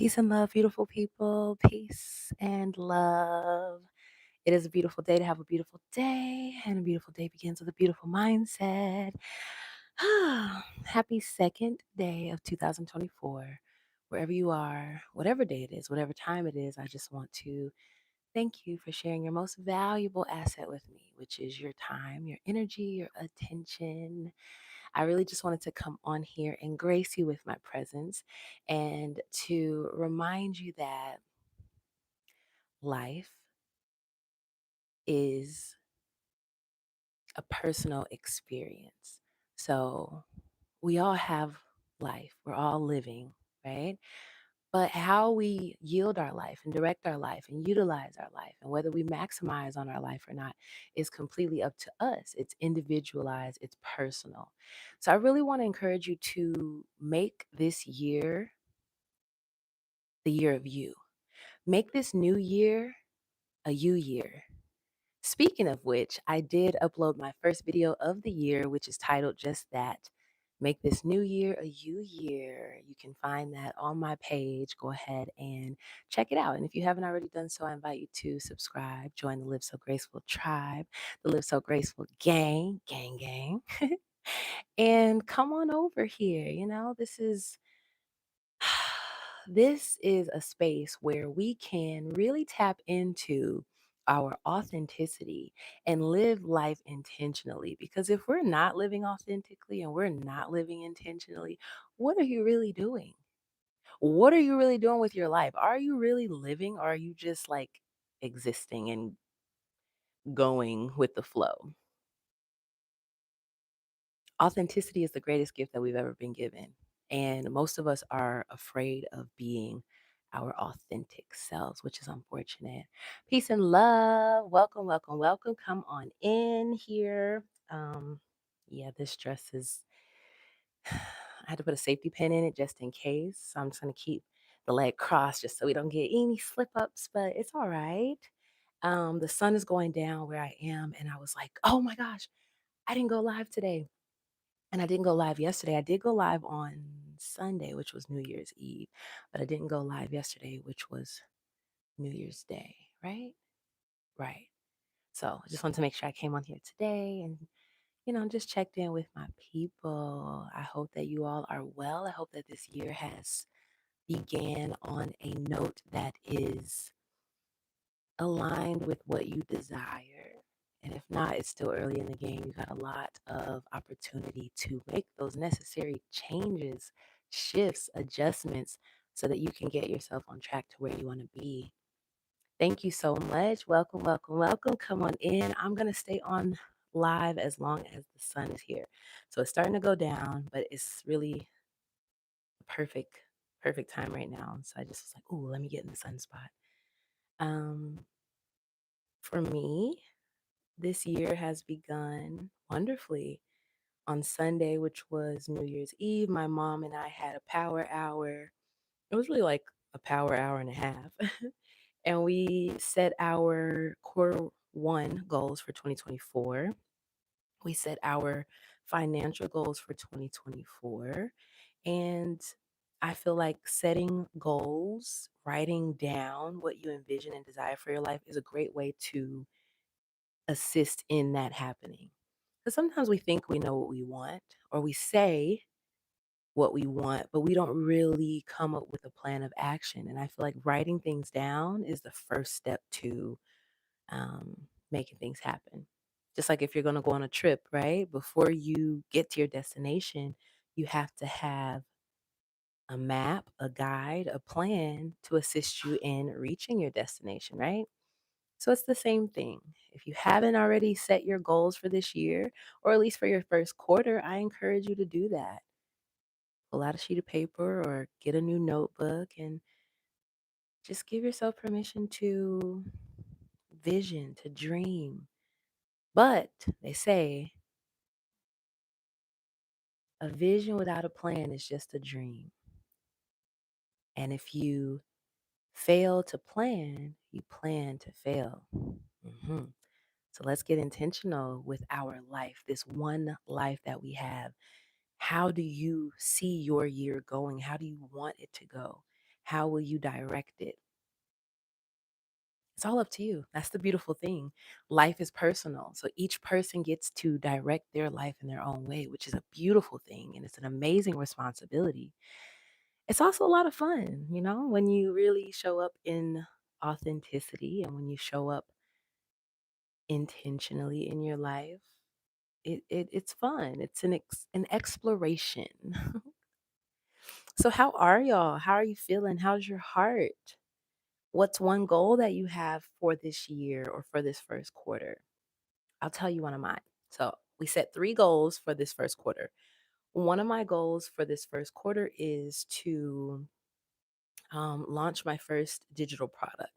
Peace and love, beautiful people. Peace and love. It is a beautiful day to have a beautiful day, and a beautiful day begins with a beautiful mindset. Happy second day of 2024. Wherever you are, whatever day it is, whatever time it is, I just want to thank you for sharing your most valuable asset with me, which is your time, your energy, your attention. I really just wanted to come on here and grace you with my presence and to remind you that life is a personal experience. So we all have life, we're all living, right? But how we yield our life and direct our life and utilize our life and whether we maximize on our life or not is completely up to us. It's individualized, it's personal. So I really want to encourage you to make this year the year of you. Make this new year a you year. Speaking of which, I did upload my first video of the year, which is titled just that. Make this new year a you year. You can find that on my page. Go ahead and check it out. And if you haven't already done so, I invite you to subscribe, join the Live So Graceful tribe, the Live So Graceful gang, and come on over here. This is a space where we can really tap into our authenticity and live life intentionally. Because if we're not living authentically and we're not living intentionally, what are you really doing? What are you really doing with your life? Are you really living or are you just like existing and going with the flow? Authenticity is the greatest gift that we've ever been given. And most of us are afraid of being our authentic selves, which is unfortunate. Peace and love. Welcome, welcome, welcome. Come on in here. Yeah, this dress is, I had to put a safety pin in it just in case. So I'm just going to keep the leg crossed just so we don't get any slip ups, but it's all right. The sun is going down where I am. And I was like, oh my gosh, I didn't go live today. And I didn't go live yesterday. I did go live on Sunday, which was New Year's Eve, but I didn't go live yesterday, which was New Year's Day, right? Right. So I just wanted to make sure I came on here today and, just checked in with my people. I hope that you all are well. I hope that this year has began on a note that is aligned with what you desire. And if not, it's still early in the game. You got a lot of opportunity to make those necessary changes, shifts, adjustments so that you can get yourself on track to where you want to be. Thank you so much. Welcome, welcome, welcome. Come on in. I'm going to stay on live as long as the sun is here. So it's starting to go down, but it's really perfect, perfect time right now. So I just was like, ooh, let me get in the sun spot. Um, for me, this year has begun wonderfully. On Sunday, which was New Year's Eve, my mom and I had a power hour. It was really like a power hour and a half. And we set our quarter one goals for 2024. We set our financial goals for 2024. And I feel like setting goals, writing down what you envision and desire for your life is a great way to assist in that happening. Because sometimes we think we know what we want, or we say what we want, but we don't really come up with a plan of action. And I feel like writing things down is the first step to making things happen. Just like if you're going to go on a trip, right? Before you get to your destination, you have to have a map, a guide, a plan to assist you in reaching your destination, right? So it's the same thing. If you haven't already set your goals for this year, or at least for your first quarter, I encourage you to do that. Pull out a sheet of paper or get a new notebook and just give yourself permission to vision, to dream. But they say a vision without a plan is just a dream. And if you fail to plan, you plan to fail. hmm So let's get intentional with our life, this one life that we have. How do you see your year going? How do you want it to go? How will you direct it? It's all up to you. That's the beautiful thing. Life is personal. So each person gets to direct their life in their own way, which is a beautiful thing. And it's an amazing responsibility. It's also a lot of fun, when you really show up in authenticity and when you show up intentionally in your life. It's fun. It's an exploration. So how are y'all? How are you feeling? How's your heart? What's one goal that you have for this year or for this first quarter? I'll tell you one of mine. So we set 3 goals for this first quarter. One of my goals for this first quarter is to launch my first digital product,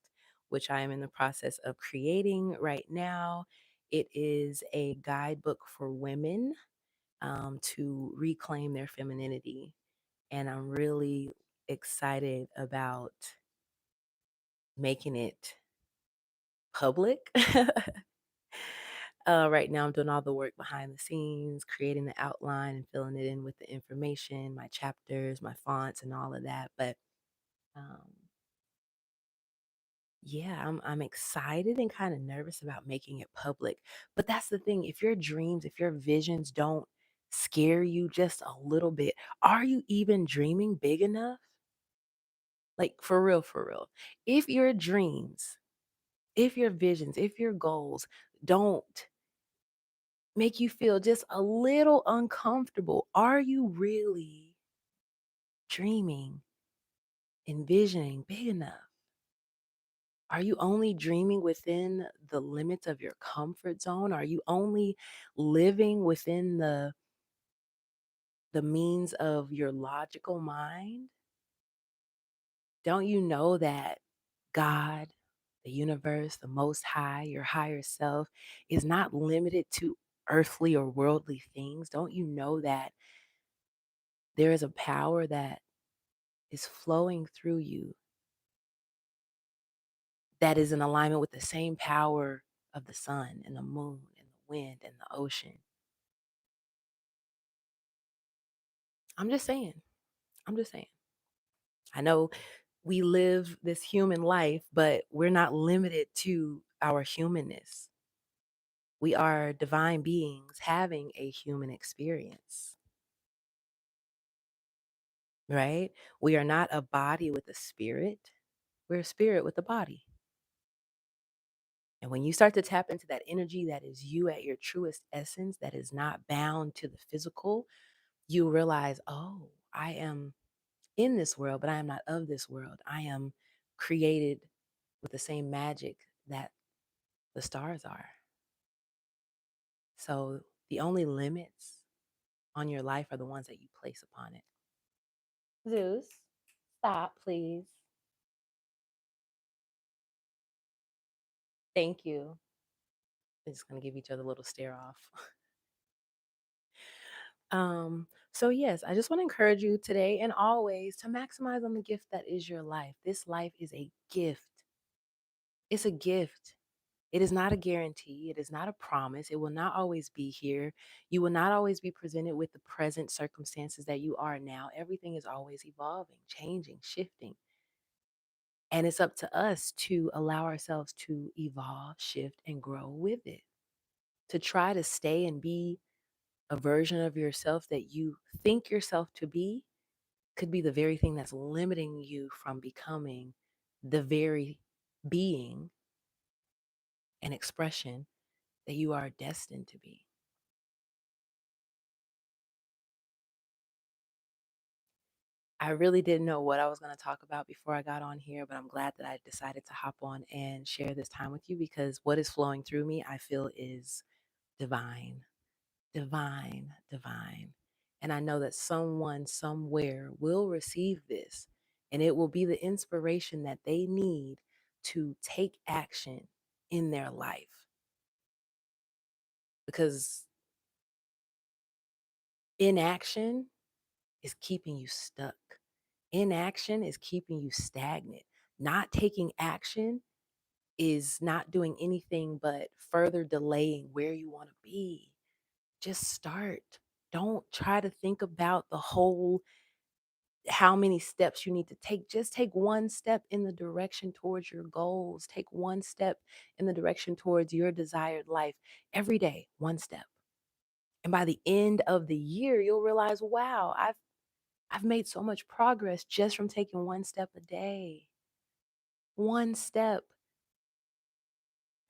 which I am in the process of creating right now. It is a guidebook for women to reclaim their femininity. And I'm really excited about making it public. Right now, I'm doing all the work behind the scenes, creating the outline and filling it in with the information, my chapters, my fonts, and all of that. But um, yeah, I'm excited and kind of nervous about making it public. But that's the thing. If your dreams, if your visions don't scare you just a little bit, are you even dreaming big enough? Like for real. If your dreams, if your visions, if your goals don't make you feel just a little uncomfortable, are you really dreaming, envisioning big enough? Are you only dreaming within the limits of your comfort zone? Are you only living within the means of your logical mind? Don't you know that God, the universe, the most high, your higher self is not limited to earthly or worldly things? Don't you know that there is a power that is flowing through you that is in alignment with the same power of the sun and the moon and the wind and the ocean? I'm just saying. I'm just saying. I know we live this human life, but we're not limited to our humanness. We are divine beings having a human experience, right? We are not a body with a spirit. We're a spirit with a body. And when you start to tap into that energy that is you at your truest essence, that is not bound to the physical, you realize, oh, I am in this world, but I am not of this world. I am created with the same magic that the stars are. So the only limits on your life are the ones that you place upon it. Zeus, stop, please. Thank you. We're just gonna give each other a little stare off. So yes, I just want to encourage you today and always to maximize on the gift that is your life. This life is a gift. It's a gift. It is not a guarantee. It is not a promise. It will not always be here. You will not always be presented with the present circumstances that you are now. Everything is always evolving, changing, shifting. And it's up to us to allow ourselves to evolve, shift, and grow with it. To try to stay and be a version of yourself that you think yourself to be could be the very thing that's limiting you from becoming the very being and expression that you are destined to be. I really didn't know what I was going to talk about before I got on here, but I'm glad that I decided to hop on and share this time with you because what is flowing through me, I feel is divine, divine, divine. And I know that someone somewhere will receive this and it will be the inspiration that they need to take action in their life because inaction is keeping you stuck. Inaction is keeping you stagnant. Not taking action is not doing anything but further delaying where you want to be. Just start. Don't try to think about the whole how many steps you need to take. Just take one step in the direction towards your goals. Take one step in the direction towards your desired life every day, one step. And by the end of the year, you'll realize, wow, I've made so much progress just from taking one step a day. One step.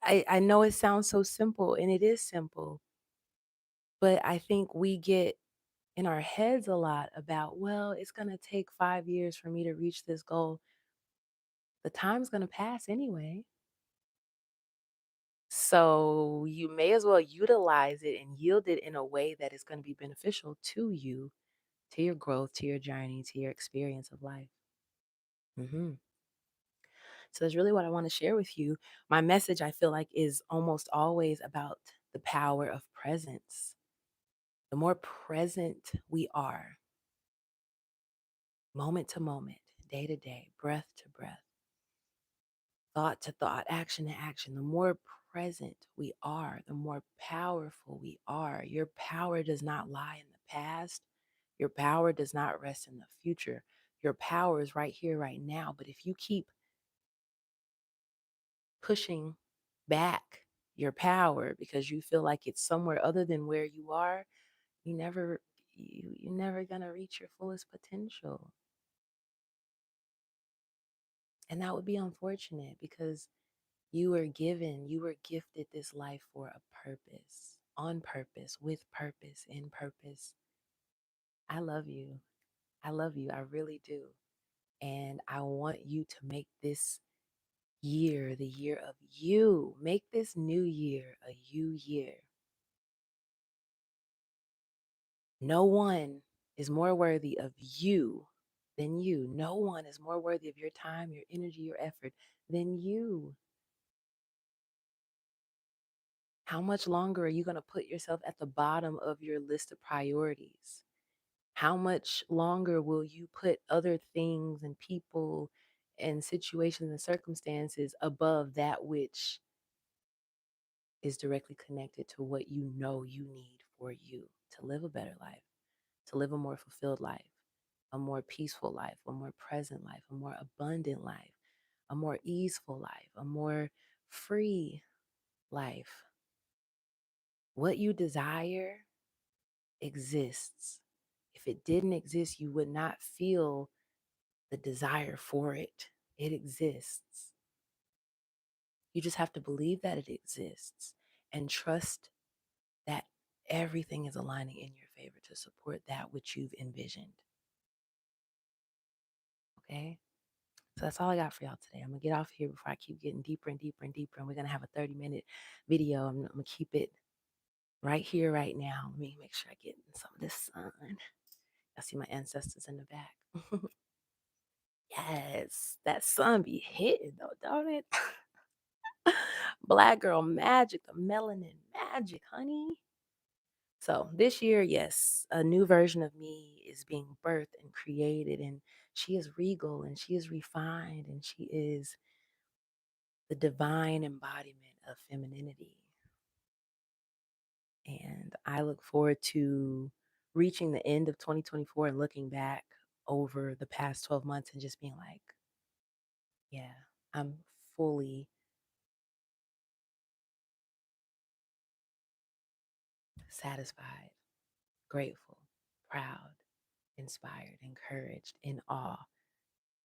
I know it sounds so simple, and it is simple, but I think we get in our heads a lot about, well, it's going to take 5 years for me to reach this goal. The time's going to pass anyway. So you may as well utilize it and yield it in a way that is going to be beneficial to you, to your growth, to your journey, to your experience of life. hmm So that's really what I want to share with you. My message, I feel like, is almost always about the power of presence. The more present we are, moment to moment, day to day, breath to breath, thought to thought, action to action, the more present we are, the more powerful we are. Your power does not lie in the past. Your power does not rest in the future. Your power is right here, right now. But if you keep pushing back your power because you feel like it's somewhere other than where you are, you never you're never gonna reach your fullest potential. And that would be unfortunate because you were gifted this life for a purpose, on purpose, with purpose, in purpose. I love you. I love you. I really do. And I want you to make this year the year of you. Make this new year a you year. No one is more worthy of you than you. No one is more worthy of your time, your energy, your effort than you. How much longer are you going to put yourself at the bottom of your list of priorities? How much longer will you put other things and people and situations and circumstances above that which is directly connected to what you know you need for you to live a better life, to live a more fulfilled life, a more peaceful life, a more present life, a more abundant life, a more easeful life, a more free life? What you desire exists. If it didn't exist, you would not feel the desire for it. It exists. You just have to believe that it exists and trust that everything is aligning in your favor to support that which you've envisioned. Okay? So that's all I got for y'all today. I'm going to get off here before I keep getting deeper and deeper and deeper. And we're going to have a 30-minute video. I'm going to keep it right here, right now. Let me make sure I get some of this sun. I see my ancestors in the back. Yes, that sun be hitting though, don't it? Black girl magic, the melanin magic, honey. So this year, yes, a new version of me is being birthed and created, and she is regal and she is refined and she is the divine embodiment of femininity. And I look forward to reaching the end of 2024 and looking back over the past 12 months and just being like, yeah, I'm fully satisfied, grateful, proud, inspired, encouraged, in awe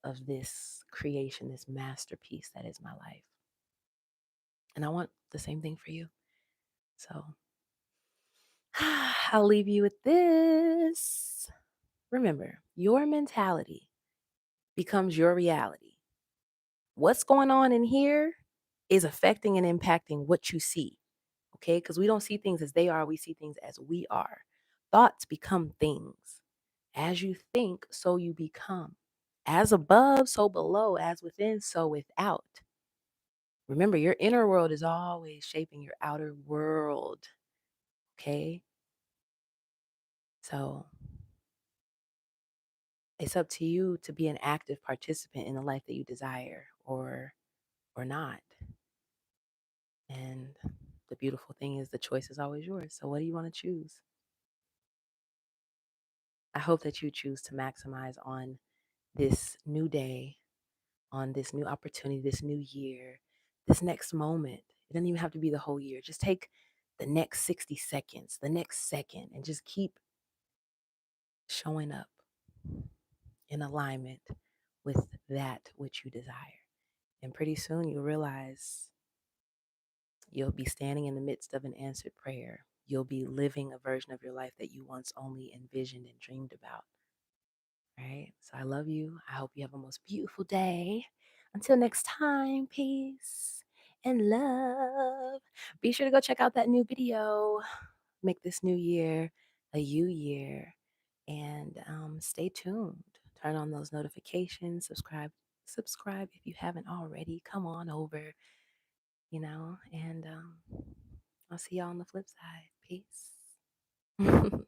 of this creation, this masterpiece that is my life. And I want the same thing for you. So I'll leave you with this. Remember, your mentality becomes your reality. What's going on in here is affecting and impacting what you see. Okay? Because we don't see things as they are, we see things as we are. Thoughts become things. As you think, so you become. As above, so below. As within, so without. Remember, your inner world is always shaping your outer world. Okay? So it's up to you to be an active participant in the life that you desire or not. And the beautiful thing is the choice is always yours. So what do you want to choose? I hope that you choose to maximize on this new day, on this new opportunity, this new year, this next moment. It doesn't even have to be the whole year. Just take the next 60 seconds, the next second, and just keep showing up in alignment with that which you desire. And pretty soon you'll realize you'll be standing in the midst of an answered prayer. You'll be living a version of your life that you once only envisioned and dreamed about. Right? So I love you. I hope you have a most beautiful day. Until next time, peace and love. Be sure to go check out that new video. Make this new year a you year. And stay tuned. Turn on those notifications. Subscribe if you haven't already. Come on over, and I'll see y'all on the flip side. Peace.